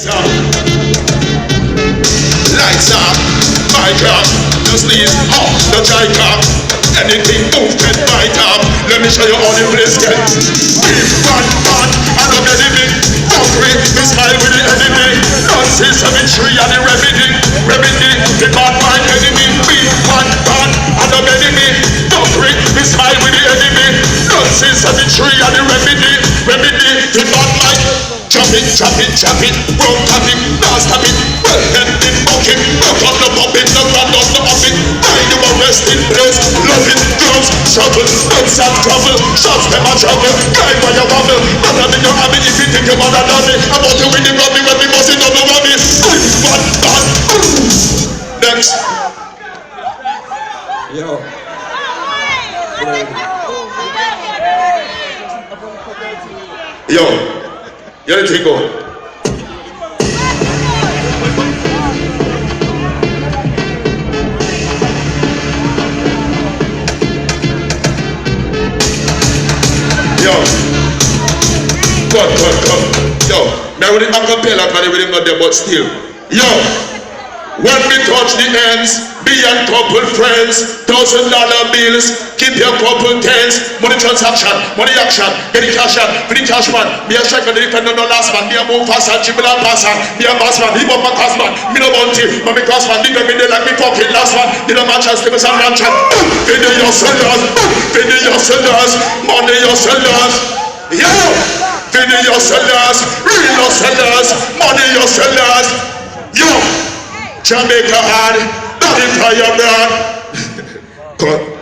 Lights up, my job, just leave off the job. Anything move, get my top. Let me show you all the place get. If one, and I'm enemy. Hungry, we smile with the enemy. Nonsense, symmetry, and the remedy, the bad mind enemy. We one, and I'm enemy. Hungry, we smile with the enemy. Nonsense, symmetry, and the remedy, the bad mind. Chop it, broke tap it, now stop it. Well, then it, okay, knock on the puppet, knock on the puppet. Find you a resting place, love it, girls, trouble, don't have trouble, shots them a trouble, guide by your wobble, not having your habit if you think you wanna love it. I'm about to win the rubby when we must in on the rubby. Bad. Next. Yo. Yo. You let it go. Yo. Come. Yo. Now with the acapella, but we didn't go there, but still. Yo. When we touch the ends, be and couple friends, $1,000 bills, keep your couple tens, money transaction, money action, get the cash out, for the cash man, be a striker, the defender, no last man, be a move fast and dribble and pass man, be a boss man, he bump a cross man, me no bounty, but me cross man, dig up in there like me fucking last one, you know match and slippers and ranch and feed your sellers, money your sellers, yo, feed your sellers, real sellers, money your sellers, yo. Jamaica hard, not in fire brand.